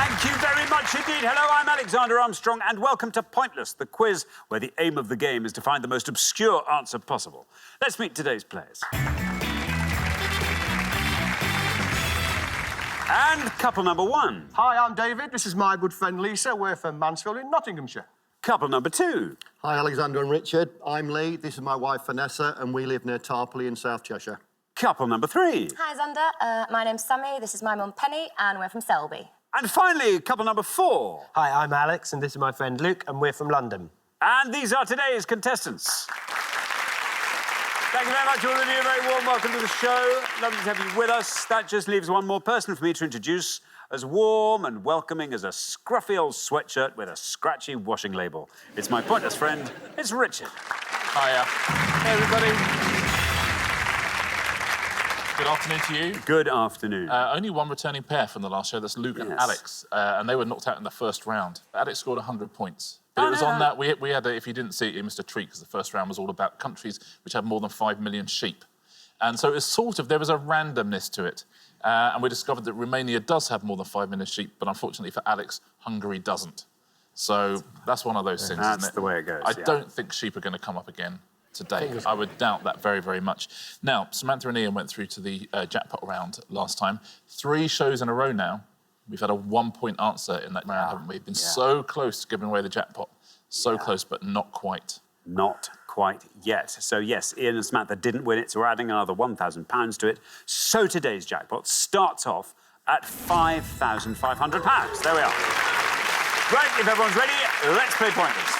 Thank you very much indeed. Hello, I'm Alexander Armstrong, and welcome to Pointless, the quiz where the aim of the game is to find the most obscure answer possible. Let's meet today's players. And couple number one. Hi, I'm David. This is my good friend Lisa. We're from Mansfield in Nottinghamshire. Couple number two. Hi, Alexander and Richard. I'm Lee. This is my wife, Vanessa, and we live near Tarpley in South Cheshire. Couple number three. Hi, Xander. My name's Sammy. This is my mum, Penny, and we're from Selby. And finally, couple number four. Hi, I'm Alex, and this is my friend Luke, and we're from London. And these are today's contestants. Thank you very much, all of you. A very warm welcome to the show. Lovely to have you with us. That just leaves one more person for me to introduce, as warm and welcoming as a scruffy old sweatshirt with a scratchy washing label. It's my pointless friend, it's Richard. Hiya. Hey, everybody. Good afternoon to you. Good afternoon. Only one returning pair from the last show, that's Luke and Alex, and they were knocked out in the first round. Alex scored 100 points. But it was on that, we had, if you didn't see it, Mr. Treat, because the first round was all about countries which have more than 5 million sheep. And so it was sort of, there was a randomness to it. And we discovered that Romania does have more than 5 million sheep, but unfortunately for Alex, Hungary doesn't. So that's one of those things, isn't it? That's the way it goes, I don't think sheep are going to come up again today. I would doubt that very, very much. Now, Samantha and Ian went through to the jackpot round last time. 3 shows in a row now, we've had a 1-point answer in that round, haven't we? Been so close to giving away the jackpot. So close, but not quite. Not quite yet. So, yes, Ian and Samantha didn't win it, so we're adding another £1,000 to it. So today's jackpot starts off at £5,500. There we are. Right, if everyone's ready, let's play Pointless.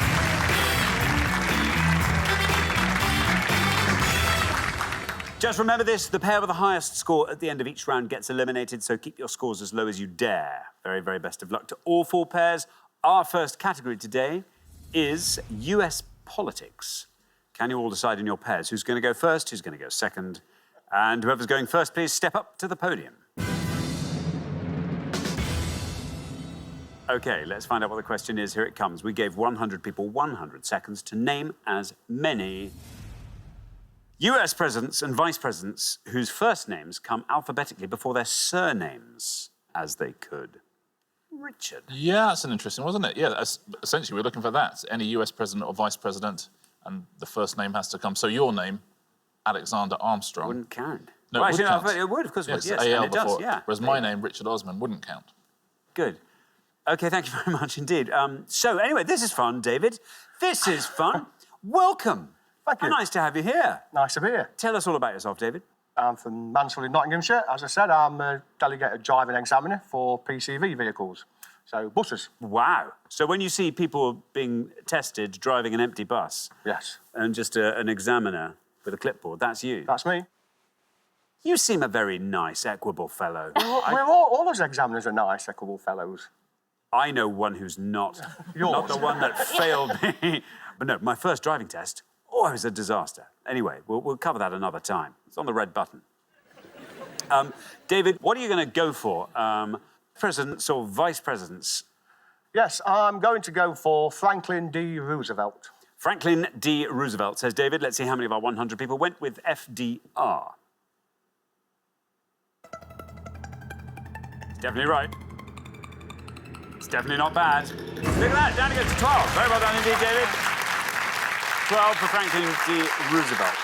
Just remember this, the pair with the highest score at the end of each round gets eliminated, so keep your scores as low as you dare. Very, very best of luck to all 4 pairs. Our first category today is US politics. Can you all decide in your pairs who's going to go first, who's going to go second? And whoever's going first, please step up to the podium. OK, let's find out what the question is. Here it comes. We gave 100 people 100 seconds to name as many US presidents and vice presidents whose first names come alphabetically before their surnames as they could. Richard. Yeah, that's an interesting, wasn't it? Yeah, essentially we're looking for that. Any US president or vice president, and the first name has to come. So your name, Alexander Armstrong. Wouldn't count. No, well, it would count. It would, of course it would. Yes, AL and it before. does, yeah. Whereas my name, Richard Osman, wouldn't count. Good. OK, thank you very much indeed. So, anyway, this is fun, David. This is fun. Welcome. Thank you. Nice to have you here. Nice to be here. Tell us all about yourself, David. I'm from Mansfield in Nottinghamshire. As I said, I'm a delegated driving examiner for PCV vehicles, so buses. Wow. So when you see people being tested driving an empty bus... Yes. ...and just an examiner with a clipboard, that's you? That's me. You seem a very nice, equable fellow. All those examiners are nice, equable fellows. I know one who's not. Yours? Not the one that failed me. But no, my first driving test, it was a disaster. Anyway, we'll cover that another time. It's on the red button. David, what are you going to go for? Presidents or vice presidents? Yes, I'm going to go for Franklin D. Roosevelt. Franklin D. Roosevelt, says David. Let's see how many of our 100 people went with FDR. It's definitely right. It's definitely not bad. Look at that, down it goes to 12. Very well done indeed, David. 12 for Franklin D. Roosevelt.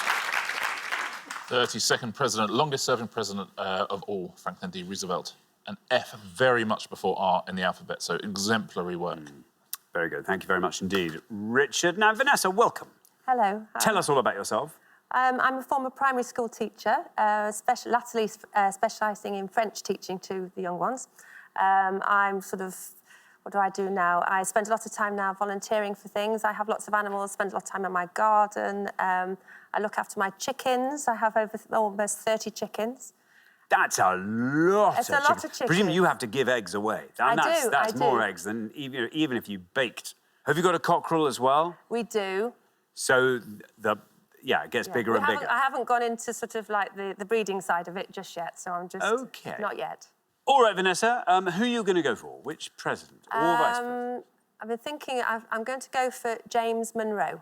32nd president, longest-serving president of all, Franklin D. Roosevelt. An F very much before R in the alphabet, so exemplary work. Very good. Thank you very much indeed. Richard. Now, Vanessa, welcome. Hello. Tell us all about yourself. I'm a former primary school teacher, latterly specialising in French teaching to the young ones. I'm sort of... What do I do now? I spend a lot of time now volunteering for things. I have lots of animals, spend a lot of time in my garden. I look after my chickens. I have almost 30 chickens. That's a lot It's a lot of chickens. Presumably you have to give eggs away. That's more eggs than even if you baked. Have you got a cockerel as well? We do. So, it gets bigger and bigger. I haven't gone into sort of like the breeding side of it just yet, so I'm just... OK. Not yet. All right, Vanessa, who are you going to go for? Which president or vice president? I've been thinking I'm going to go for James Monroe.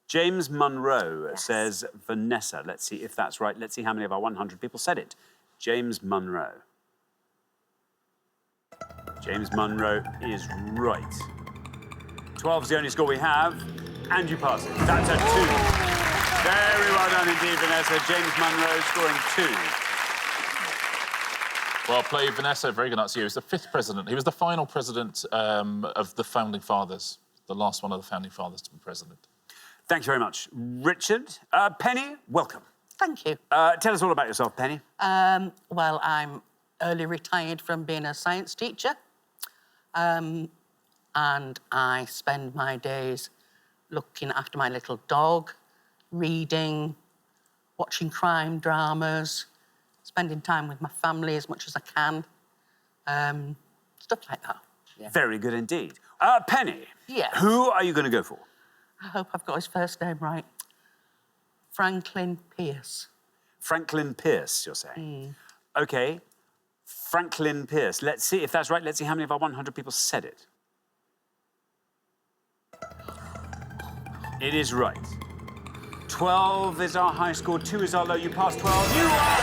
James Monroe, says Vanessa. Let's see if that's right. Let's see how many of our 100 people said it. James Monroe. James Munro is right. 12 is the only score we have, and you pass it. That's a 2. Very well done indeed, Vanessa. James Munro scoring 2. Well played, Vanessa. Very good answer. He was the 5th president. He was the final president of the Founding Fathers, the last one of the Founding Fathers to be president. Thank you very much, Richard. Penny, welcome. Thank you. Tell us all about yourself, Penny. Well, I'm early retired from being a science teacher. And I spend my days looking after my little dog, reading, watching crime dramas, spending time with my family as much as I can. Stuff like that. Yeah. Very good indeed. Penny. Yeah. Who are you going to go for? I hope I've got his first name right. Franklin Pierce. Franklin Pierce, you're saying? OK. Franklin Pierce. Let's see if that's right. Let's see how many of our 100 people said it. It is right. 12 is our high score, 2 is our low. You passed 12. You are...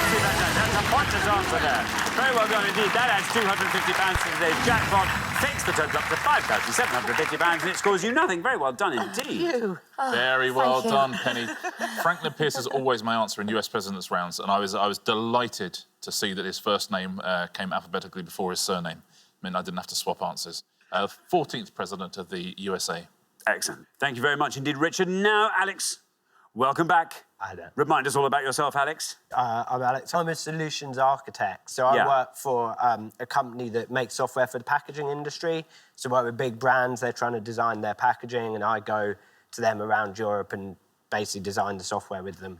That's a pointless answer there. Very well done indeed. That adds £250 to today's jackpot, takes the total up to £5,750, and it scores you nothing. Very well done indeed. You. Very well done, Penny. Franklin Pierce is always my answer in US presidents' rounds, and I was delighted to see that his first name came alphabetically before his surname. I mean, I didn't have to swap answers. 14th president of the USA. Excellent. Thank you very much indeed, Richard. Now, Alex, welcome back. Hi there. Remind us all about yourself, Alex. I'm Alex. I'm a solutions architect. So I work for a company that makes software for the packaging industry. So I work with big brands. They're trying to design their packaging, and I go to them around Europe and basically design the software with them.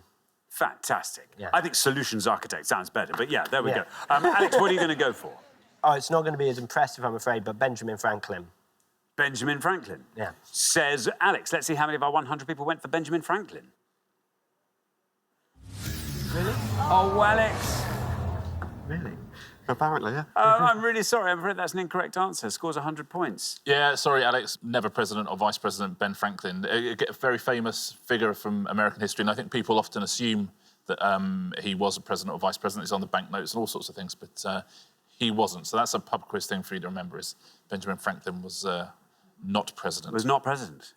Fantastic. Yeah. I think solutions architect sounds better, but yeah, there we go. Alex, what are you going to go for? Oh, it's not going to be as impressive, I'm afraid, but Benjamin Franklin. Benjamin Franklin. Yeah. Says Alex. Let's see how many of our 100 people went for Benjamin Franklin. Really? Oh, Alex. Really? Apparently, yeah. I'm really sorry. I'm afraid that's an incorrect answer. Scores 100 points. Yeah, sorry, Alex. Never President or Vice President Ben Franklin. A very famous figure from American history, and I think people often assume that he was a president or vice president. He's on the banknotes and all sorts of things, but he wasn't. So that's a pub quiz thing for you to remember, is Benjamin Franklin was not president. Was not president.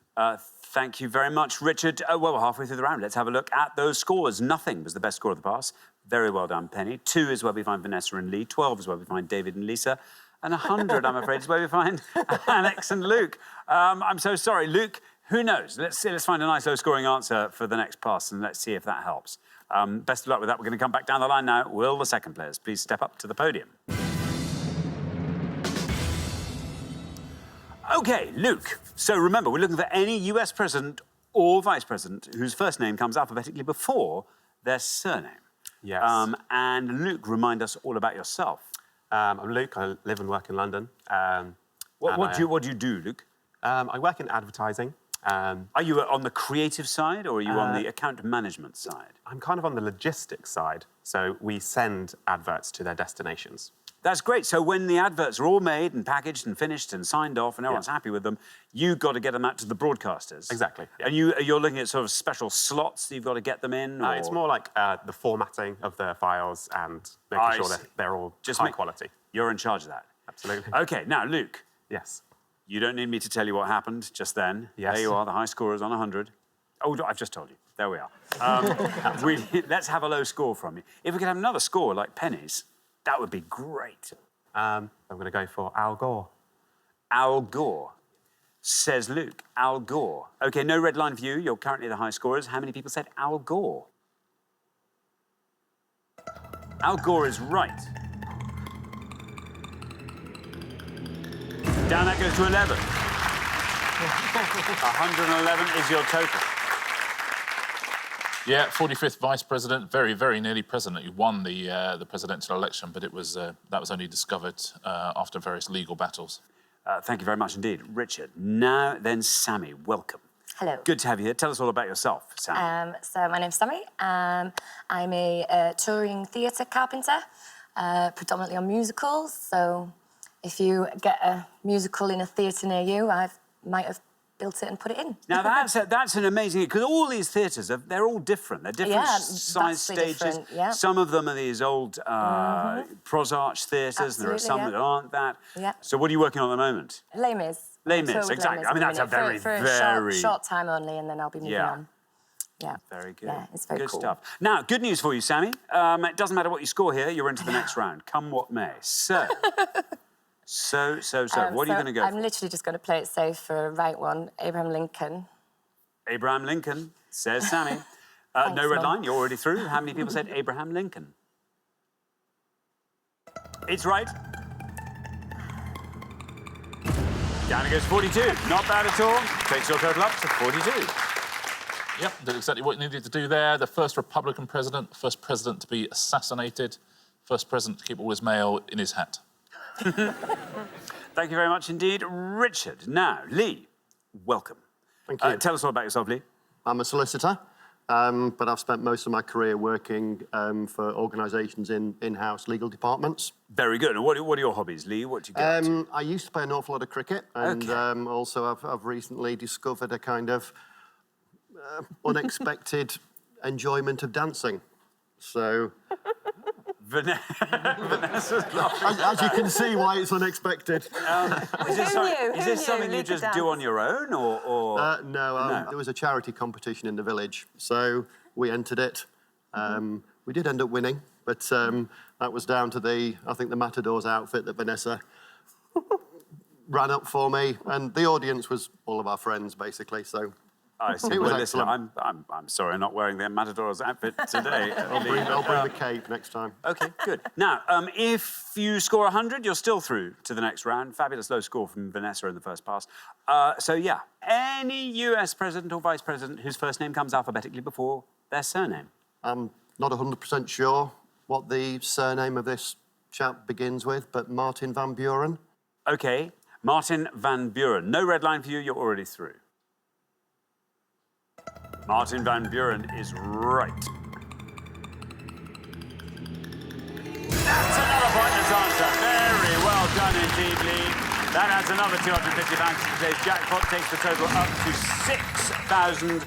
Thank you very much, Richard. Well, we're halfway through the round. Let's have a look at those scores. Nothing was the best score of the pass. Very well done, Penny. 2 is where we find Vanessa and Lee. 12 is where we find David and Lisa. And 100, I'm afraid, is where we find Alex and Luke. I'm so sorry. Luke, who knows? Let's find a nice low-scoring answer for the next pass, and let's see if that helps. Best of luck with that. We're going to come back down the line now. Will the second players please step up to the podium? OK, Luke. So remember, we're looking for any US president or vice president whose first name comes alphabetically before their surname. Yes. And Luke, remind us all about yourself. I'm Luke. I live and work in London. What do you do, Luke? I work in advertising. Are you on the creative side or are you on the account management side? I'm kind of on the logistics side. So we send adverts to their destinations. That's great. So when the adverts are all made and packaged and finished and signed off and everyone's happy with them, you've got to get them out to the broadcasters. Exactly. And you're looking at sort of special slots that you've got to get them in? Or... It's more like the formatting of the files and making sure that they're all high quality. You're in charge of that? Absolutely. OK, now, Luke. Yes. You don't need me to tell you what happened just then. Yes. There you are, the high scorers on 100. Oh, I've just told you. There we are. Let's have a low score from you. If we could have another score like Penny's, that would be great. I'm going to go for Al Gore. Al Gore, says Luke. Al Gore. OK, no red line for you. You're currently the high scorers. How many people said Al Gore? Al Gore is right. Down that goes to 11. 111 is your total. Yeah, 45th vice president, very, very nearly president. He won the presidential election, but that was only discovered after various legal battles. Thank you very much indeed, Richard. Now then, Sammy, welcome. Hello. Good to have you here. Tell us all about yourself, Sammy. So my name's Sammy. I'm a touring theatre carpenter, predominantly on musicals. So if you get a musical in a theatre near you, I might have built it and put it in. Now, that's an amazing... Because all these theatres, they're all different. They're different size vastly stages. different, yeah. Some of them are these old Pros Arch theatres, and there are some that aren't that. Yeah. So what are you working on at the moment? Les Mis. Les Mis, exactly. I mean, that's a very, for very... short time only, and then I'll be moving on. Yeah. Very good. Yeah, it's very good cool. stuff. Now, good news for you, Sammy. It doesn't matter what you score here, you're into the next round. Come what may. So, what are you going to go I'm for? literally just going to play it safe for a right one. Abraham Lincoln. Abraham Lincoln, says Sammy. No red line, you're already through. How many people said Abraham Lincoln? It's right. Down it goes 42. Not bad at all. Takes your total up to 42. Yep, did exactly what you needed to do there. The first Republican president, first president to be assassinated, first president to keep all his mail in his hat. Thank you very much indeed, Richard. Now, Lee, welcome. Thank you. Tell us all about yourself, Lee. I'm a solicitor, but I've spent most of my career working for organisations in in-house legal departments. Very good. And what are your hobbies, Lee? What do you get up to? I used to play an awful lot of cricket, and also I've recently discovered a kind of unexpected enjoyment of dancing. So... Vanessa's laughing. As you can see why it's unexpected. Is this something you just do on your own, or...? No, there was a charity competition in the village, so we entered it. We did end up winning, but that was down to I think the Matadors outfit that Vanessa ran up for me, and the audience was all of our friends, basically, so... I see. It was Well, listen, excellent. I'm sorry I'm not wearing the Matador's outfit today. I'll bring the cape next time. OK, good. Now, if you score 100, you're still through to the next round. Fabulous low score from Vanessa in the first pass. So, yeah, any US president or vice president whose first name comes alphabetically before their surname. I'm not 100% sure what the surname of this chap begins with, but Martin Van Buren. OK, Martin Van Buren. No red line for you, you're already through. Martin Van Buren is right. That's another pointless answer. Very well done indeed, Lee. That adds another £250 to today's jackpot, takes the total up to 6,000.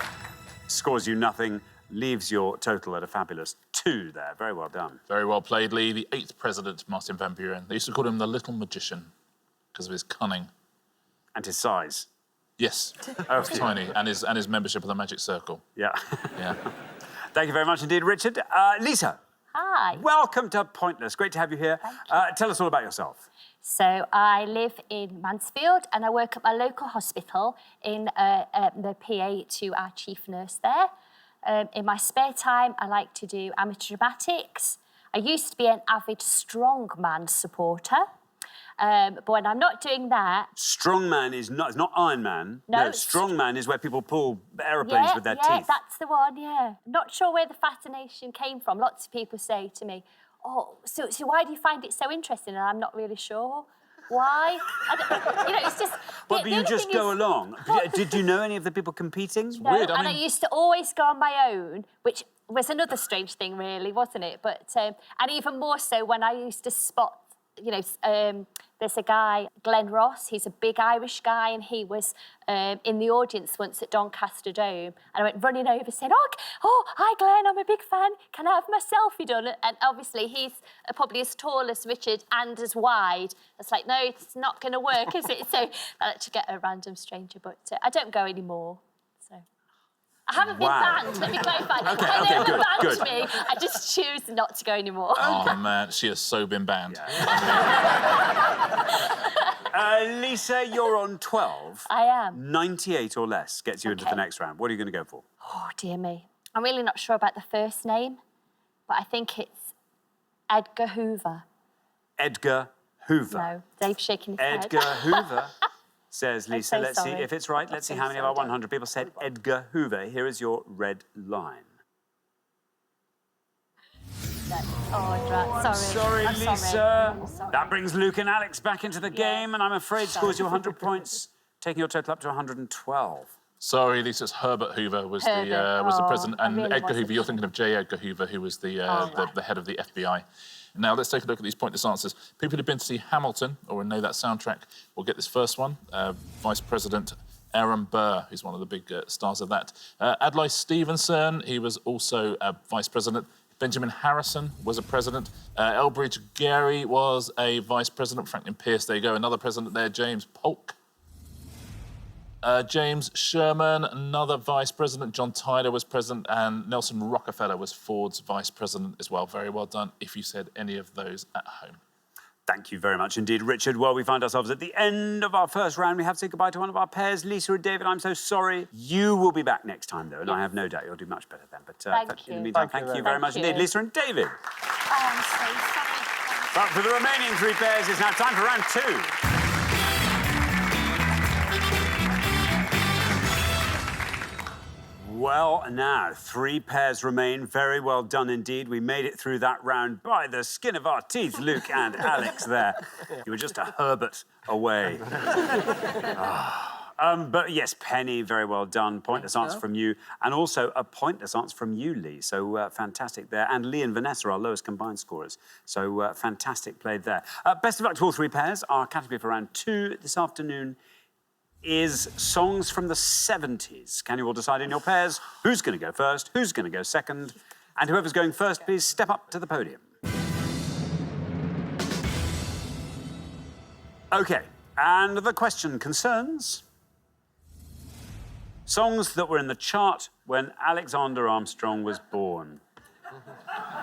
Scores you nothing, leaves your total at a fabulous 2 there. Very well done. Very well played, Lee. The 8th president, Martin Van Buren. They used to call him the Little Magician because of his cunning. And his size. Yes, tiny, and his membership of the Magic Circle. Yeah. Yeah. Thank you very much indeed, Richard. Lisa. Hi. Welcome to Pointless. Great to have you here. Tell us all about yourself. So I live in Mansfield and I work at my local hospital in the PA to our chief nurse there. In my spare time, I like to do amateur dramatics. I used to be an avid strongman supporter. But when I'm not doing that... Strongman is not... It's not Iron Man. No, Strongman is where people pull aeroplanes with their teeth. Yeah, that's the one, yeah. Not sure where the fascination came from. Lots of people say to me, oh, so why do you find it so interesting? And I'm not really sure why. It's just... But you just go along. Did you know any of the people competing? It's no, weird. I used to always go on my own, which was another strange thing, really, wasn't it? But and even more so when I used to spot... there's a guy, Glenn Ross, he's a big Irish guy, and he was in the audience once at Doncaster Dome, and I went running over saying, oh, hi Glenn, I'm a big fan, can I have my selfie done? And obviously he's probably as tall as Richard and as wide. It's like, no, it's not going to work, is it? So I like to get a random stranger, but I don't go anymore. I haven't been banned, let me clarify. Okay, I never good. banned me. I just choose not to go anymore. Oh, man, she has so been banned. Lisa, you're on 12. I am. 98 or less gets you into the next round. What are you going to go for? Oh, dear me. I'm really not sure about the first name, but I think it's Edgar Hoover. Edgar Hoover. No, Dave's shaking his head. Edgar Hoover, says Lisa. so Let's see sorry. if it's right. Let's see how many of our 100 people said Edgar Hoover. Here is your red line. No. Oh, sorry. Sorry, I'm Lisa. Sorry. I'm sorry. That brings Luke and Alex back into the game, and I'm afraid scores you 100 points, taking your total up to 112. Sorry, Lisa, it's Herbert Hoover was the president, and really Edgar Hoover, you're thinking of J. Edgar Hoover, who was the head of the FBI. Now, let's take a look at these pointless answers. People who've been to see Hamilton or know that soundtrack will get this first one. Vice President Aaron Burr, who's one of the big stars of that. Adlai Stevenson, he was also a vice president. Benjamin Harrison was a president. Elbridge Gerry was a vice president. Franklin Pierce, there you go, another president there. James Polk. James Sherman, another vice president. John Tyler was president, and Nelson Rockefeller was Ford's vice president as well. Very well done if you said any of those at home. Thank you very much indeed, Richard. Well, we find ourselves at the end of our first round. We have to say goodbye to one of our pairs. Lisa and David, I'm so sorry. You will be back next time, though, and I have no doubt you'll do much better then. But in the meantime, thank you very much indeed, Lisa and David. Oh, I'm so sorry. But for the remaining 3 pairs, it's now time for round 2. Well, now, 3 pairs remain. Very well done indeed. We made it through that round by the skin of our teeth, Luke and Alex there. You were just a Herbert away. But yes, Penny, very well done. Pointless answer from you. And also a pointless answer from you, Lee. So fantastic there. And Lee and Vanessa, our lowest combined scorers. So fantastic play there. Best of luck to all 3 pairs. Our category for round 2 this afternoon is songs from the 70s. Can you all decide in your pairs who's going to go first, who's going to go second? And whoever's going first, please step up to the podium. OK, and the question concerns songs that were in the chart when Alexander Armstrong was born.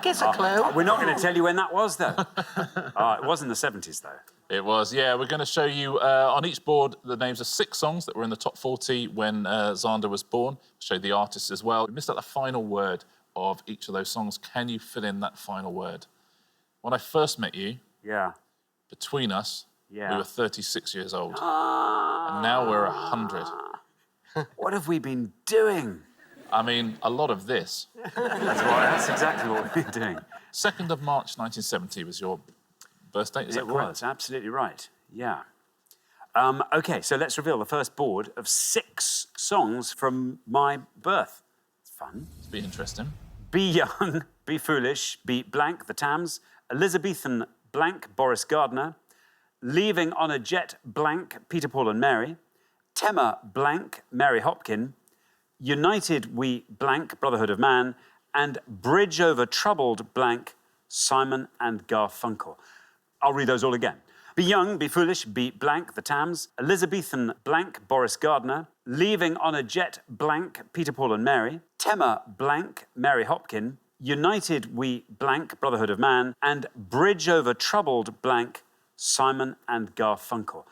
Give us a clue. We're not going to tell you when that was, though. It was in the 70s, though. It was, yeah. We're going to show you on each board the names of 6 songs that were in the top 40 when Xander was born. Show you the artists as well. We missed out the final word of each of those songs. Can you fill in that final word? When I first met you, between us, we were 36 years old. And now we're 100. What have we been doing? I mean, a lot of this. That's exactly what we've been doing. 2nd of March 1970 was your birth date, is that correct? It was, absolutely right, yeah. OK, so let's reveal the first board of 6 songs from my birth. It's fun. It's be interesting. Be Young, Be Foolish, Beat Blank, The Tams, Elizabethan Blank, Boris Gardner, Leaving on a Jet Blank, Peter, Paul and Mary, Tema Blank, Mary Hopkin, United We Blank, Brotherhood of Man, and Bridge Over Troubled Blank, Simon and Garfunkel. I'll read those all again. Be Young, Be Foolish, Beat Blank, The Tams, Elizabethan Blank, Boris Gardner, Leaving on a Jet Blank, Peter, Paul and Mary, Tema Blank, Mary Hopkin, United We Blank, Brotherhood of Man, and Bridge Over Troubled Blank, Simon and Garfunkel.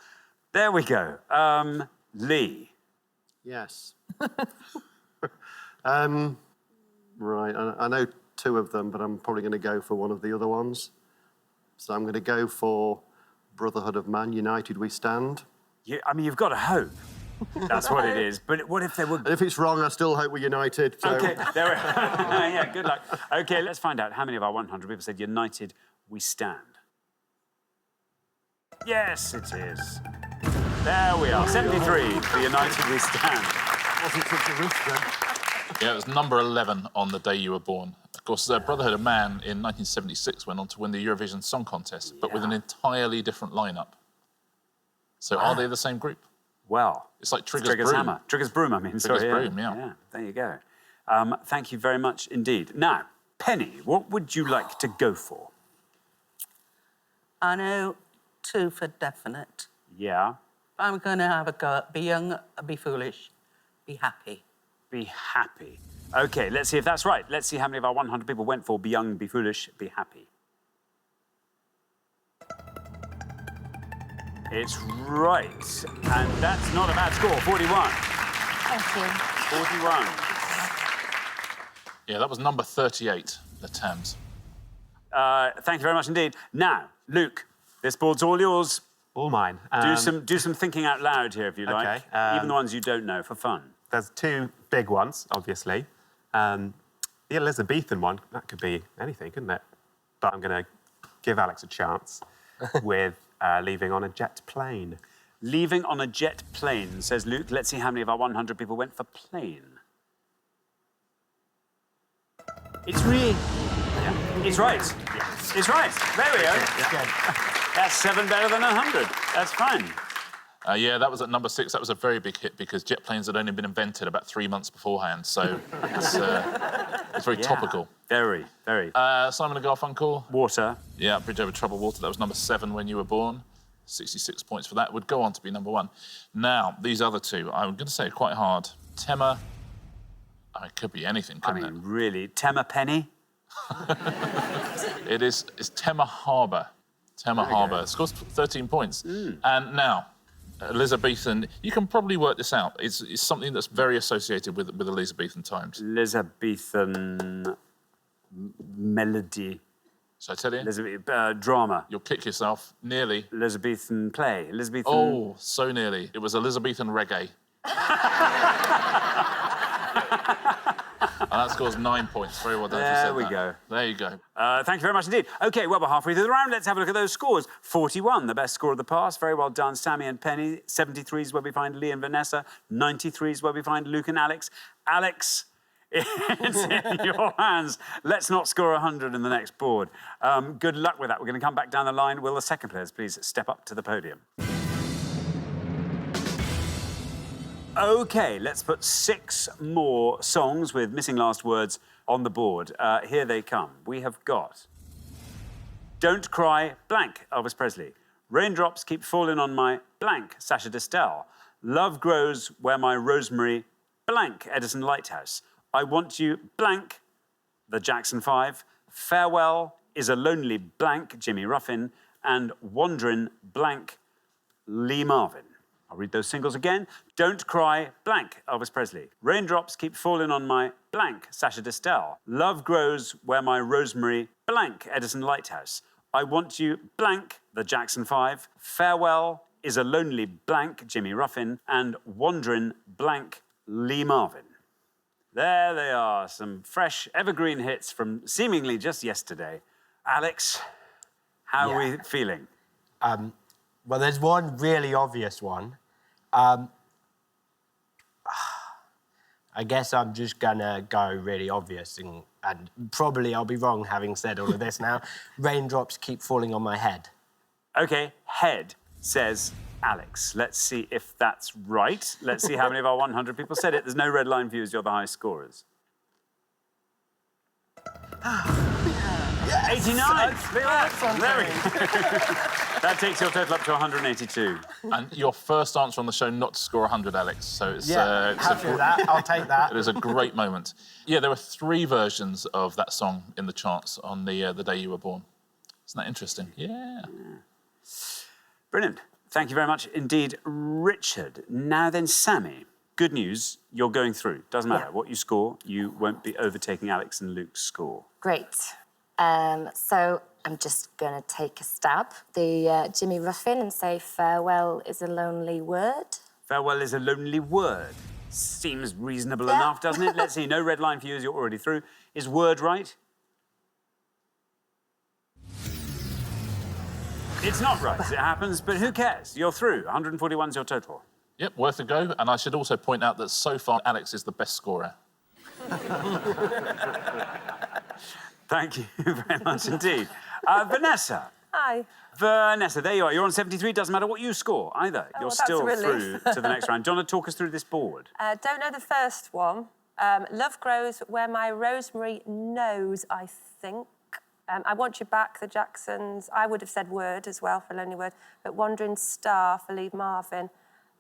There we go. Lee. Yes. Right, I know 2 of them, but I'm probably going to go for one of the other ones. So I'm going to go for Brotherhood of Man, United We Stand. I mean, you've got to hope. That's what it is. But what if they were... And if it's wrong, I still hope we're united. So... OK, there we are. Yeah, good luck. OK, let's find out how many of our 100 people said United We Stand. Yes, it is. There we are, 73 for United We Stand. Wasn't such a risk then. Yeah, it was number 11 on the day you were born. Of course, Brotherhood of Man in 1976 went on to win the Eurovision Song Contest, but with an entirely different lineup. So are they the same group? Well, it's like Trigger's Broom. Hammer. Trigger's Broom, I mean. Trigger's Broom, yeah. There you go. Thank you very much indeed. Now, Penny, what would you like to go for? I know 2 for definite. Yeah. I'm going to have a go at Be Young, Be Foolish, Be Happy. Be happy. OK, let's see if that's right. Let's see how many of our 100 people went for Be Young, Be Foolish, Be Happy. It's right. And that's not a bad score, 41. Thank you. 41. Yeah, that was number 38, The Tams. Thank you very much indeed. Now, Luke, this board's all yours. All mine. Do some thinking out loud here, if you like. Even the ones you don't know, for fun. There's 2 big ones, obviously. The Elizabethan one, that could be anything, couldn't it? But I'm going to give Alex a chance with Leaving on a Jet Plane. Leaving on a Jet Plane, says Luke. Let's see how many of our 100 people went for plane. It's really... Yeah. It's right. Yes. It's right. There we go. Yeah. That's 7 better than 100. That's fine. Yeah, that was at number 6. That was a very big hit because jet planes had only been invented about 3 months beforehand, so it's very topical. Very, very. Simon and Garfunkel. Water. Yeah, Bridge Over Troubled Water. That was number 7 when you were born. 66 points for that. Would go on to be number 1. Now, these other two, I'm going to say quite hard. Tema. It could be anything, couldn't it? Really. Tema Penny? It's Tema Harbour. Tema Harbour. Scores 13 points. And now, Elizabethan, you can probably work this out. It's something that's very associated with Elizabethan times. Elizabethan melody. Shall I tell you? Drama. You'll kick yourself. Nearly. Elizabethan play. Elizabethan... Oh, so nearly. It was Elizabethan reggae. And that scores 9 points. Very well done. There we go. There you go. Thank you very much indeed. OK, well, we're halfway through the round. Let's have a look at those scores. 41, the best score of the past. Very well done, Sammy and Penny. 73 is where we find Lee and Vanessa. 93 is where we find Luke and Alex. Alex, it's in your hands. Let's not score 100 in the next board. Good luck with that. We're going to come back down the line. Will the second players please step up to the podium? OK, let's put 6 more songs with missing last words on the board. Here they come. We have got Don't Cry, blank, Elvis Presley. Raindrops Keep Falling on My, blank, Sasha Distel. Love Grows Where My Rosemary, blank, Edison Lighthouse. I Want You, blank, the Jackson 5. Farewell Is a Lonely, blank, Jimmy Ruffin. And Wandrin', blank, Lee Marvin. I'll read those singles again. Don't Cry, blank, Elvis Presley. Raindrops Keep Falling on My, blank, Sasha Distel. Love Grows Where My Rosemary, blank, Edison Lighthouse. I Want You, blank, the Jackson 5. Farewell Is a Lonely, blank, Jimmy Ruffin. And Wandrin', blank, Lee Marvin. There they are, some fresh, evergreen hits from seemingly just yesterday. Alex, how are we feeling? Well, there's one really obvious one. I guess I'm just gonna go really obvious and probably I'll be wrong having said all of this now. Raindrops Keep Falling on My Head. OK, head, says Alex. Let's see if that's right. Let's see how many of our 100 people said it. There's no red line for you as you're the highest scorers. 89! There we go. That takes your total up to 182. And your first answer on the show not to score 100, Alex. So it's, happy with that. I'll take that. It is a great moment. Yeah, there were 3 versions of that song in the charts on the day you were born. Isn't that interesting? Yeah. Brilliant. Thank you very much indeed, Richard. Now then, Sammy, good news, you're going through. Doesn't matter what you score, you won't be overtaking Alex and Luke's score. Great. So I'm just going to take a stab. The Jimmy Ruffin and say farewell is a lonely word. Farewell is a lonely word. Seems reasonable enough, doesn't it? Let's see, no red line for you as you're already through. Is word right? It's not right, it happens, but who cares? You're through. 141's your total. Yep, worth a go. And I should also point out that so far, Alex is the best scorer. Thank you very much indeed. Vanessa. Hi. Vanessa, there you are. You're on 73. Doesn't matter what you score either. You're still through to the next round. Do you want to talk us through this board? Don't know the first one. Love Grows Where My Rosemary Knows, I think. I Want You Back, the Jacksons. I would have said Word as well for a lonely word, but Wandering Star for Lee Marvin.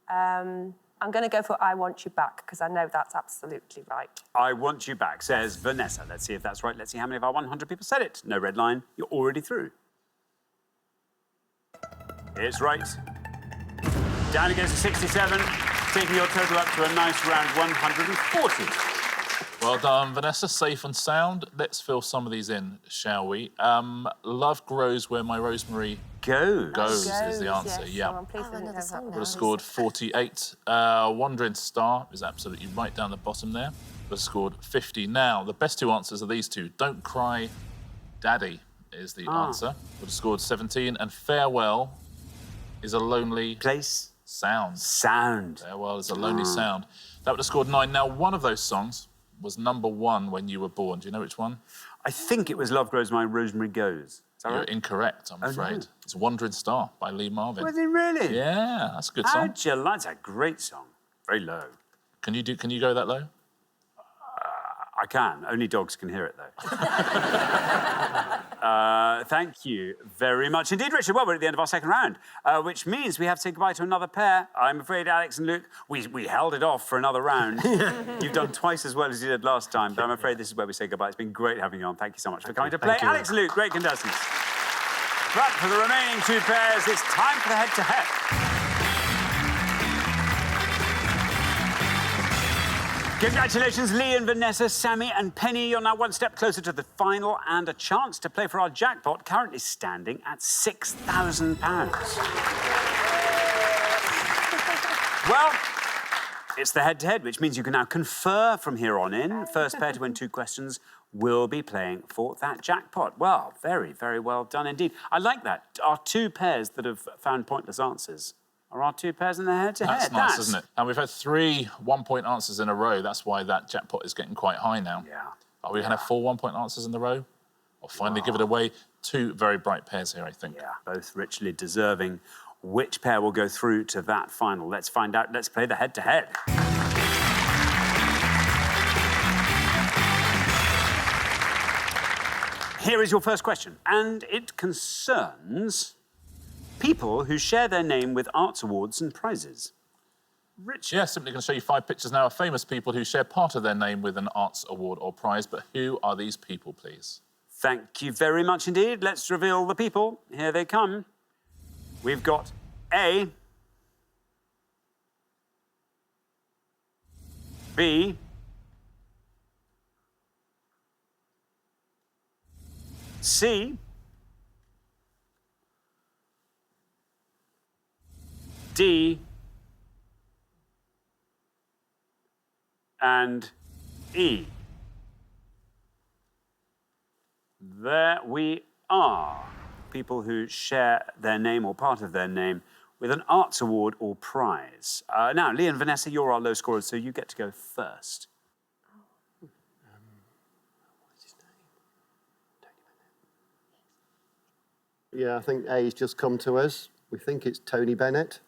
I'm going to go for I Want You Back, because I know that's absolutely right. I Want You Back, says Vanessa. Let's see if that's right. Let's see how many of our 100 people said it. No red line. You're already through. It's right. Down against 67, taking your total up to a nice round 140. Well done, Vanessa. Safe and sound. Let's fill some of these in, shall we? Love Grows Where My Rosemary Goes is the answer, yes. yeah. Oh, I'm pleased we didn't have that. Would have scored 48. Wandering Star is absolutely right down the bottom there. Would have scored 50. Now, the best 2 answers are these 2. Don't Cry, Daddy is the answer. Would have scored 17. And Farewell is a lonely... Place? Sound. Sound. Farewell is a lonely sound. That would have scored 9. Now, one of those songs was number 1 when you were born. Do you know which one? I think it was Love Grows My Rosemary Goes. Is that You're right? incorrect, I'm afraid. no. It's Wandering Star by Lee Marvin. Was it really? Yeah, that's a good song. How'd you like? That's a great song. Very low. Can you go that low? I can. Only dogs can hear it, though. Thank you very much indeed, Richard. Well, we're at the end of our second round, which means we have to say goodbye to another pair. I'm afraid, Alex and Luke, we held it off for another round. You've done twice as well as you did last time, but I'm afraid this is where we say goodbye. It's been great having you on. Thank you so much for coming to play. Alex and Luke, great contestants. But for the remaining two pairs, it's time for the head-to-head. Congratulations, Lee and Vanessa, Sammy and Penny. You're now one step closer to the final and a chance to play for our jackpot, currently standing at £6,000. Well, it's the head-to-head, which means you can now confer from here on in. First pair to win 2 questions will be playing for that jackpot. Well, very, very well done indeed. I like that. Our 2 pairs that have found pointless answers are our 2 pairs in the head-to-head. That's nice, isn't it? And we've had 3 one-point answers in a row. That's why that jackpot is getting quite high now. Yeah. Are we going to have 4 one-point answers in a row? Or finally give it away? 2 very bright pairs here, I think. Yeah, both richly deserving. Which pair will go through to that final? Let's find out. Let's play the head-to-head. Here is your first question, and it concerns people who share their name with arts awards and prizes. Rich? Yeah, simply going to show you 5 pictures now of famous people who share part of their name with an arts award or prize. But who are these people, please? Thank you very much indeed. Let's reveal the people. Here they come. We've got A, B, C, D, and E. There we are. People who share their name or part of their name with an arts award or prize. Now, Lee and Vanessa, you're our low scorers, so you get to go first. What's his name? Yeah, I think A's just come to us. We think it's Tony Bennett.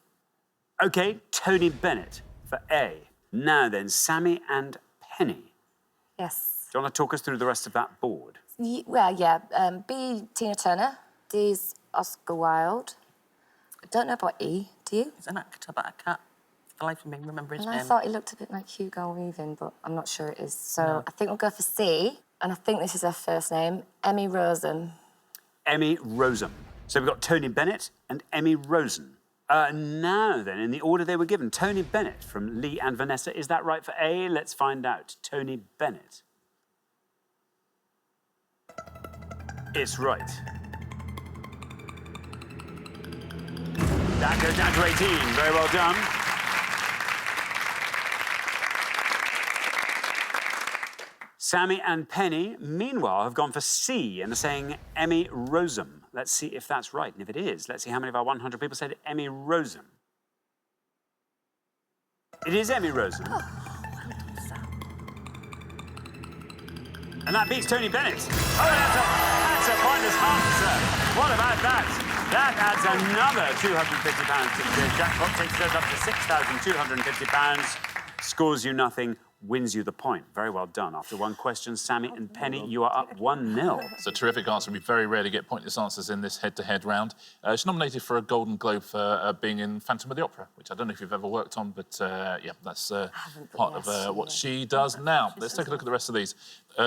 OK, Tony Bennett for A. Now then, Sammy and Penny. Yes. Do you want to talk us through the rest of that board? Well, yeah. B, Tina Turner. D's Oscar Wilde. I don't know about E. Do you? He's an actor, but I can't, for the life of me, remember his And name. I thought he looked a bit like Hugo Weaving, but I'm not sure it is. So I think we'll go for C. And I think this is her first name, Emmy Rosen. Emmy Rosen. So we've got Tony Bennett and Emmy Rosen. Now then, in the order they were given, Tony Bennett from Lee and Vanessa. Is that right for A? Let's find out. Tony Bennett. It's right. That goes down to 18. Very well done. Sammy and Penny, meanwhile, have gone for C and are saying Emmy Rosen. Let's see if that's right. And if it is, let's see how many of our 100 people said Emmy Rosen. It is Emmy Rosen. Oh, well done, Sam. And that beats Tony Bennett. Oh, that's a pointless answer. What about that? That adds another £250 to the jackpot, takes us up to £6,250. Scores you nothing, wins you the point. Very well done. After one question, Sammy and Penny, you are up 1-0. It's a terrific answer. We very rarely get pointless answers in this head-to-head round. She's nominated for a Golden Globe for being in Phantom of the Opera, which I don't know if you've ever worked on, but yeah, that's part of what she does now. Let's take a look at the rest of these.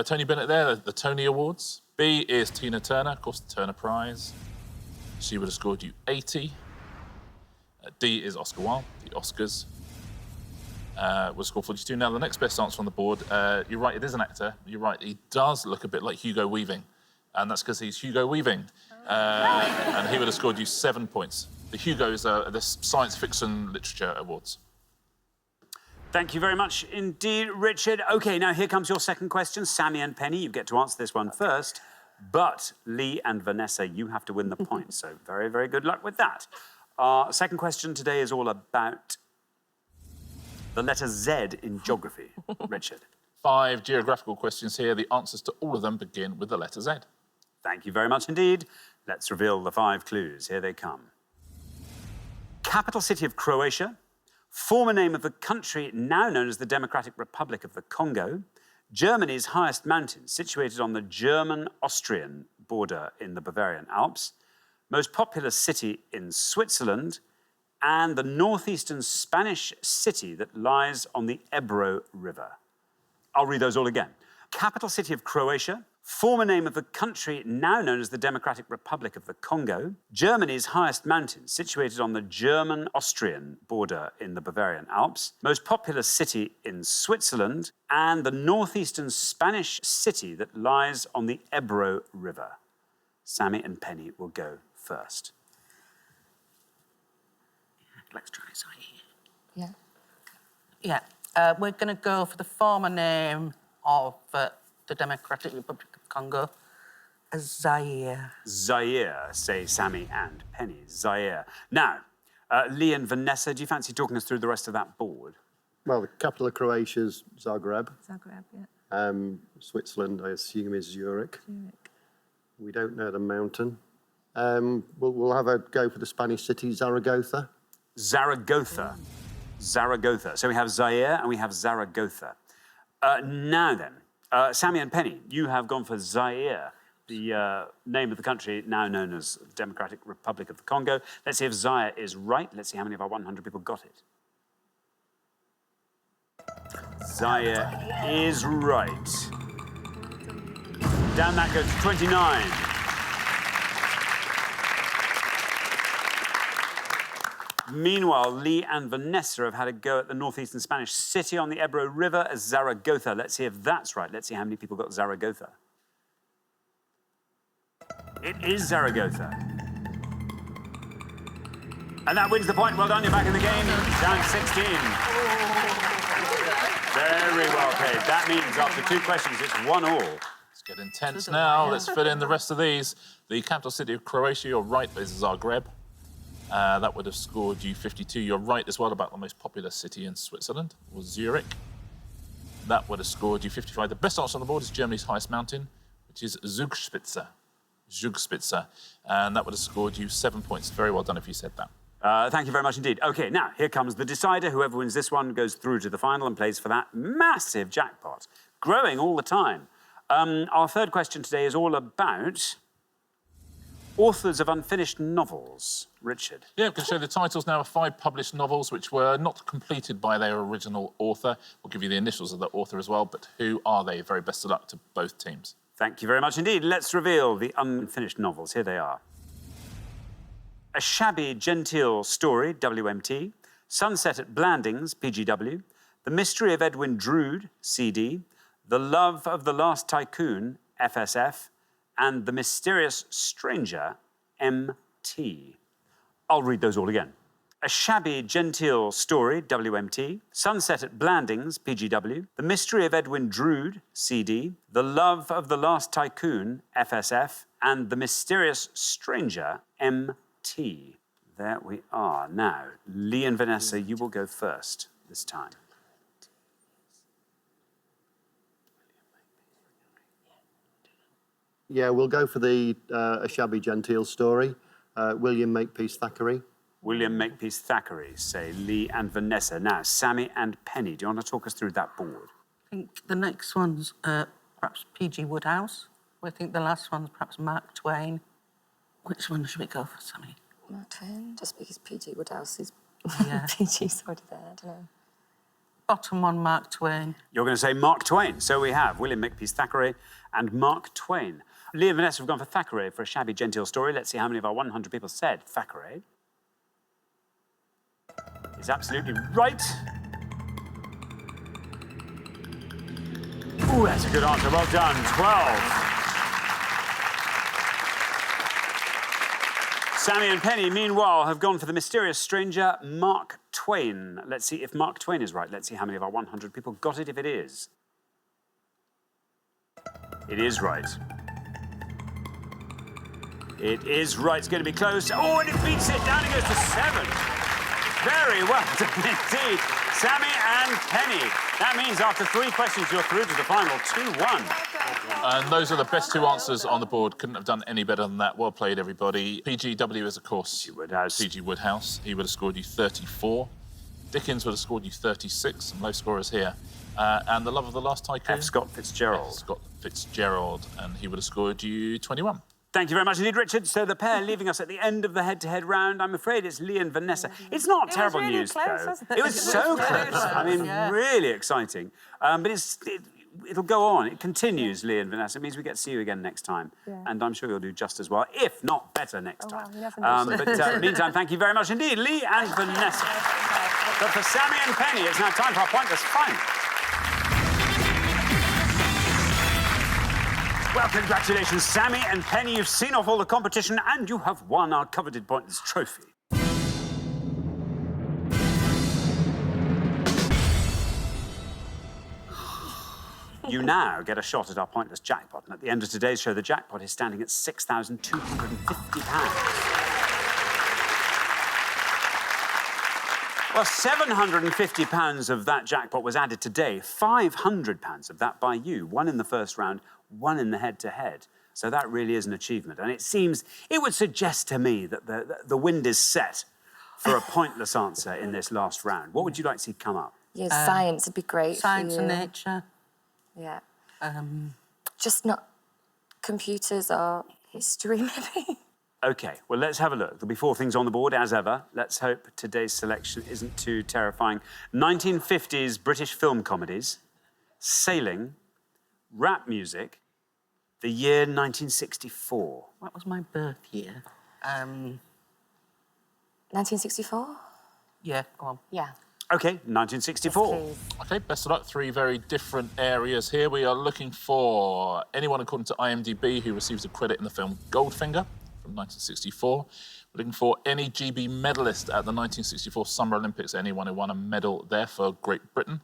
Tony Bennett there, the Tony Awards. B is Tina Turner, of course, the Turner Prize. She would have scored you 80. D is Oscar Wilde, the Oscars. Was scored 42. Now, the next best answer on the board, you're right, it is an actor. You're right, he does look a bit like Hugo Weaving. And that's because he's Hugo Weaving. And he would have scored you 7 points. The Hugos are the Science Fiction Literature Awards. Thank you very much indeed, Richard. OK, now here comes your second question. Sammy and Penny, you get to answer this one first. But Lee and Vanessa, you have to win the point. So very, very good luck with that. Our second question today is all about the letter Z in geography. Richard. 5 geographical questions here. The answers to all of them begin with the letter Z. Thank you very much indeed. Let's reveal the 5 clues. Here they come. Capital city of Croatia, former name of the country now known as the Democratic Republic of the Congo, Germany's highest mountain, situated on the German-Austrian border in the Bavarian Alps, most populous city in Switzerland, and the northeastern Spanish city that lies on the Ebro River. I'll read those all again. Capital city of Croatia, former name of the country now known as the Democratic Republic of the Congo, Germany's highest mountain, situated on the German-Austrian border in the Bavarian Alps, most populous city in Switzerland, and the northeastern Spanish city that lies on the Ebro River. Sammy and Penny will go first. Let's try Zaire. Yeah. Yeah, we're going to go for the former name of the Democratic Republic of Congo, Zaire. Zaire, say Sammy and Penny. Zaire. Now, Lee and Vanessa, do you fancy talking us through the rest of that board? Well, the capital of Croatia's Zagreb. Zagreb, yeah. Switzerland, I assume, is Zurich. We don't know the mountain. We'll have a go for the Spanish city, Zaragoza. Zaragoza. Zaragoza. So we have Zaire and we have Zaragoza. Now then, Sammy and Penny, you have gone for Zaire, the name of the country now known as Democratic Republic of the Congo. Let's see if Zaire is right. Let's see how many of our 100 people got it. Zaire is right. Down that goes to 29. Meanwhile, Lee and Vanessa have had a go at the northeastern Spanish city on the Ebro River as Zaragoza. Let's see if that's right. Let's see how many people got Zaragoza. It is Zaragoza. And that wins the point. Well done, you're back in the game. Down 16. Very well played. That means after 2 questions, it's 1-1. It's getting intense now. Let's fill in the rest of these. The capital city of Croatia, you're right, is Zagreb. That would have scored you 52. You're right as well about the most populous city in Switzerland, was Zurich. That would have scored you 55. The best answer on the board is Germany's highest mountain, which is Zugspitze. Zugspitze. And that would have scored you 7 points. Very well done if you said that. Thank you very much indeed. OK, now, here comes the decider. Whoever wins this one goes through to the final and plays for that massive jackpot, growing all the time. Our third question today is all about authors of unfinished novels. Richard. Yeah, we can show the titles now of 5 published novels which were not completed by their original author. We'll give you the initials of the author as well, but who are they? Very best of luck to both teams. Thank you very much indeed. Let's reveal the unfinished novels. Here they are. A Shabby Genteel Story, WMT. Sunset at Blandings, PGW. The Mystery of Edwin Drood, CD. The Love of the Last Tycoon, FSF. And The Mysterious Stranger, MT. I'll read those all again. A Shabby Genteel Story, WMT. Sunset at Blandings, PGW. The Mystery of Edwin Drood, CD. The Love of the Last Tycoon, FSF. And The Mysterious Stranger, MT. There we are. Now, Lee and Vanessa, you will go first this time. Yeah, we'll go for the A Shabby Genteel Story. William Makepeace Thackeray. William Makepeace Thackeray, say Lee and Vanessa. Now, Sammy and Penny, do you want to talk us through that board? I think the next one's perhaps P.G. Wodehouse. I think the last one's perhaps Mark Twain. Which one should we go for, Sammy? Mark Twain, just because P.G. Wodehouse is... Yeah. P.G.'s already there, I don't know. Bottom one, Mark Twain. You're going to say Mark Twain. So we have William Makepeace Thackeray and Mark Twain. Lee and Vanessa have gone for Thackeray for A Shabby Genteel Story. Let's see how many of our 100 people said Thackeray. Is absolutely right. Ooh, that's a good answer. Well done. 12. Sammy and Penny, meanwhile, have gone for The Mysterious Stranger, Mark Twain. Let's see if Mark Twain is right. Let's see how many of our 100 people got it if it is. It is right. It is right. It's going to be close. Oh, and it beats it. Down it goes to 7. Very well done indeed. Sammy and Penny. That means after 3 questions, you're through to the final 2-1. And those are the best 2 answers on the board. Couldn't have done any better than that. Well played, everybody. PGW is, of course, PG Woodhouse. He would have scored you 34. Dickens would have scored you 36. Some low scorers here. And the love of the last tycoon? F. Scott Fitzgerald. F. Scott Fitzgerald. And he would have scored you 21. Thank you very much indeed, Richard. So the pair leaving us at the end of the head-to-head round, I'm afraid it's Lee and Vanessa. It's not terrible really news, close, though. wasn't it? It was so close. I mean, really exciting. But it'll go on. It continues, Lee and Vanessa. It means we get to see you again next time. Yeah. And I'm sure you'll do just as well, if not better next time. Wow, you never know. But meantime, thank you very much indeed, Lee and Vanessa. But for Sammy and Penny, it's now time for our Pointless Final. Well, congratulations, Sammy and Penny. You've seen off all the competition and you have won our coveted Pointless trophy. You now get a shot at our Pointless jackpot. And at the end of today's show, the jackpot is standing at £6,250. Well, £750 of that jackpot was added today. £500 of that by you. 1 in the first round, 1 in the head-to-head. So that really is an achievement. And it would suggest to me that the wind is set for a pointless answer in this last round. What would you like to see come up? Yeah, science would be great. Science for and you. nature. Yeah. Just not computers or history, maybe. OK, well, let's have a look. There'll be 4 things on the board, as ever. Let's hope today's selection isn't too terrifying. 1950s British film comedies, sailing, rap music, the year 1964. What was my birth year? 1964? Yeah, go on. Yeah. OK, 1964. Yes, please. OK, best of luck. 3 very different areas here. We are looking for anyone, according to IMDb, who receives a credit in the film Goldfinger from 1964. We're looking for any GB medalist at the 1964 Summer Olympics, anyone who won a medal there for Great Britain.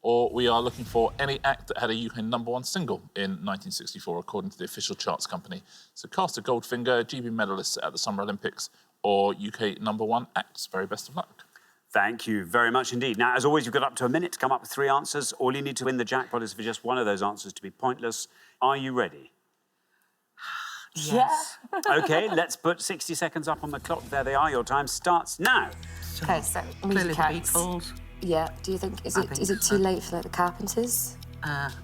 Or we are looking for any act that had a UK #1 single in 1964, according to the official charts company. So cast a Goldfinger, GB medalists at the Summer Olympics, or UK #1 acts. Very best of luck. Thank you very much indeed. Now, as always, you've got up to a minute to come up with 3 answers. All you need to win the jackpot is for just one of those answers to be pointless. Are you ready? Yes. OK, let's put 60 seconds up on the clock. There they are. Your time starts now. Okay, so Clearly music the acts. Beatles. Yeah. Do you think is I it think is it so. too late for like the Carpenters?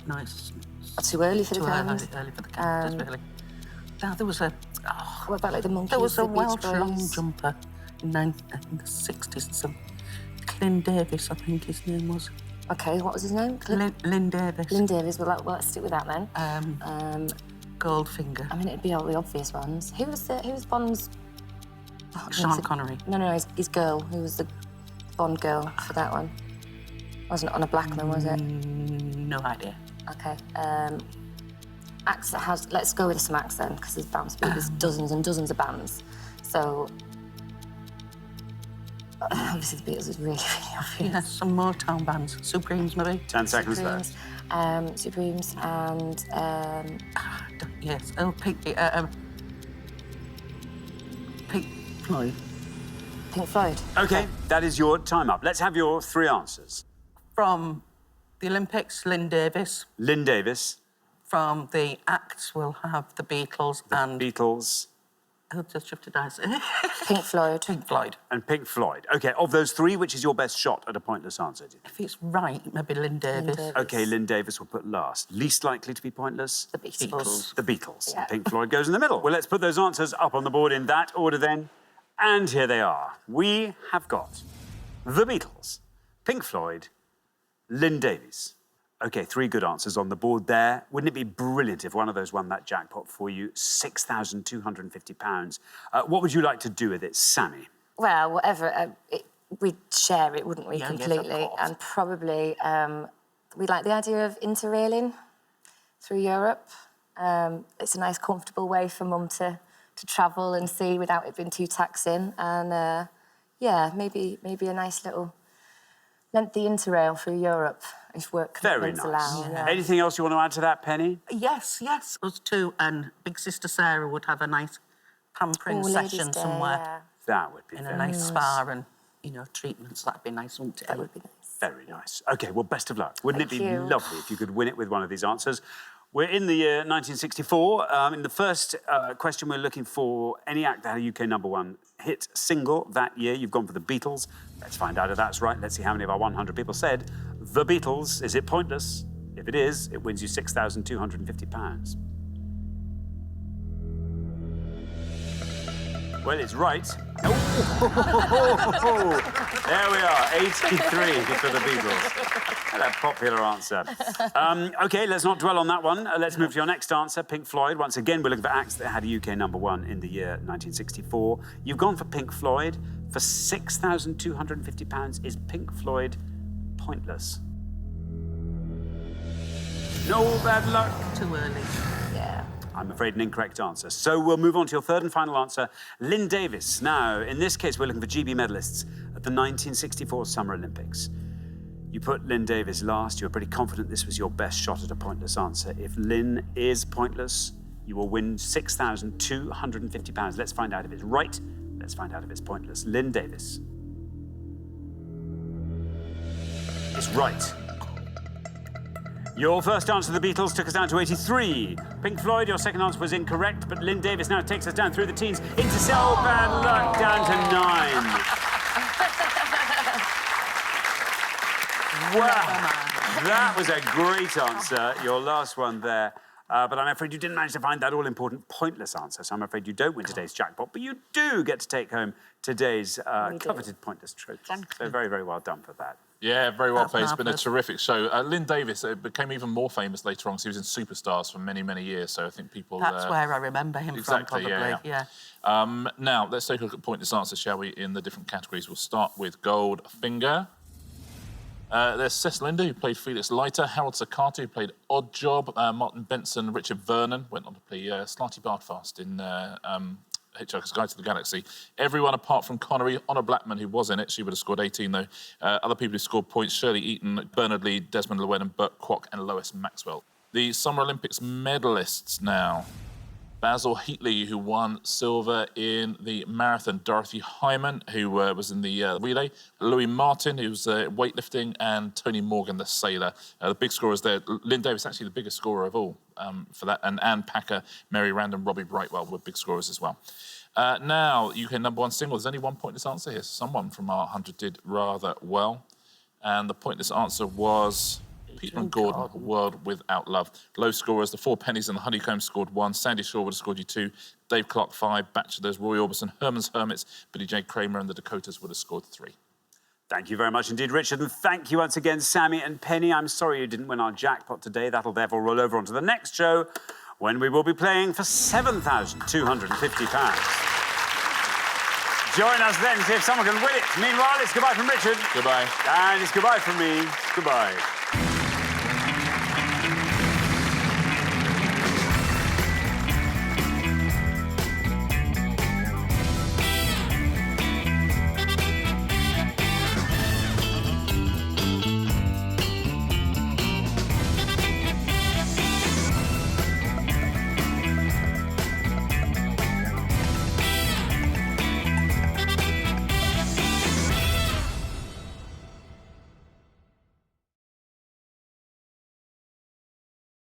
No, it's Or too early for the too early, Carpenters? early for the Carpenters, really. Now, there was a... Oh, What about like the Monkeys? there was the a Beach Welsh long Boys? jumper in the 60s. Some Clint Davis, I think his name was. Okay, what was his name? Lynn Davis. Lynn Davis. Well, let's stick with that then. Goldfinger. I mean, it'd be all the obvious ones. Who was Bond's? Sean Connery. No, his girl. Who was the Bond girl for that one? Wasn't it on a Blackman, was it? No idea. Okay. Acts that has. Let's go with some acts then, because there's dozens and dozens of bands. So obviously the Beatles is really, really obvious. Yeah, some Motown bands. Supremes, maybe. 10 seconds Supremes, left. Supremes and Yes. Oh, Pink Floyd. Pink Floyd. OK, that is your time up. Let's have your 3 answers. From the Olympics, Lynn Davis. Lynn Davis, From the acts, we'll have the Beatles and... Beatles, I'll just have to dice. Pink Floyd. Pink Floyd. and Pink Floyd. OK, of those 3, which is your best shot at a pointless answer? If it's right, maybe Lynn Davis. Davis. OK, Lynn Davis will put last. Least likely to be pointless? The Beatles. The Beatles. Yeah. And Pink Floyd goes in the middle. Well, let's put those answers up on the board in that order then. And here they are. We have got the Beatles, Pink Floyd, Lynn Davies. OK, 3 good answers on the board there. Wouldn't it be brilliant if one of those won that jackpot for you? £6,250. What would you like to do with it, Sammy? Well, whatever. We'd share it, wouldn't we, Yeah, yes, of completely? course. And probably we like the idea of interrailing through Europe. It's a nice, comfortable way for Mum to travel and see without it being too taxing. And yeah, maybe a nice little lengthy interrail through Europe if work Very commitments nice. allow. Yeah. Anything else you want to add to that, Penny? Yes. Us 2 and Big Sister Sarah would have a nice pampering Oh, Ladies' session Day, somewhere yeah. That would be in very a nice spa and, treatments. That'd be nice, wouldn't it? That would be nice. Very nice. OK, well, best of luck. Wouldn't it be Thank you. lovely if you could win it with one of these answers? We're in the year 1964. In the first question, we're looking for any act that had a UK #1 hit single that year. You've gone for the Beatles. Let's find out if that's right. Let's see how many of our 100 people said the Beatles. Is it pointless? If it is, it wins you £6,250. Well, it's right. Oh. There we are, 83 for the Beatles. What a popular answer. OK, let's not dwell on that one. Let's move to your next answer, Pink Floyd. Once again, we're looking for acts that had a UK #1 in the year 1964. You've gone for Pink Floyd. For £6,250, is Pink Floyd pointless? No bad luck. Too early. Yeah. I'm afraid an incorrect answer. So we'll move on to your third and final answer, Lynn Davis. Now, in this case, we're looking for GB medalists at the 1964 Summer Olympics. You put Lynn Davis last. You were pretty confident this was your best shot at a pointless answer. If Lynn is pointless, you will win £6,250. Let's find out if it's right. Let's find out if it's pointless. Lynn Davis. It's right. Your first answer to the Beatles took us down to 83. Pink Floyd, your second answer was incorrect, but Lynn Davis now takes us down through the teens into So Bad Luck, down to 9. Wow, that was a great answer, your last one there. But I'm afraid you didn't manage to find that all-important pointless answer, so I'm afraid you don't win today's jackpot, but you do get to take home today's coveted pointless trophy. So very, very well done for that. Yeah, very well That's played. It's been a marvellous. terrific show. Lynn Davis became even more famous later on because he was in Superstars for many, many years. So I think people... That's where I remember him exactly, from, probably. yeah. Now, let's take a look at pointless answers, shall we, in the different categories. We'll start with Goldfinger. There's Cecil Linder, who played Felix Leiter. Harold Sakata, who played Odd Job. Martin Benson, Richard Vernon went on to play Slarty Bardfast in Hitchhiker's Guide to the Galaxy. Everyone apart from Connery, Honor Blackman, who was in it, she would have scored 18, though. Other people who scored points, Shirley Eaton, Bernard Lee, Desmond Llewellyn, Burt Kwok, and Lois Maxwell. The Summer Olympics medalists now. Basil Heatley, who won silver in the marathon. Dorothy Hyman, who was in the relay. Louis Martin, who was weightlifting. And Tony Morgan, the sailor. The big scorers there. Lynn Davis, actually the biggest scorer of all for that. And Anne Packer, Mary Random, Robbie Brightwell were big scorers as well. Now, UK #1 single. There's only one pointless answer here. Someone from our 100 did rather well. And the pointless answer was... Peter and Gordon, World Without Love. Low scorers, the Four Pennies and the Honeycombs scored 1. Sandy Shaw would have scored you 2. Dave Clark 5. Bachelors, Roy Orbison, Herman's Hermits, Billy J. Kramer and the Dakotas would have scored 3. Thank you very much indeed, Richard. And thank you once again, Sammy and Penny. I'm sorry you didn't win our jackpot today. That'll therefore roll over onto the next show when we will be playing for £7,250. Join us then, see if someone can win it. Meanwhile, it's goodbye from Richard. Goodbye. And it's goodbye from me. Goodbye.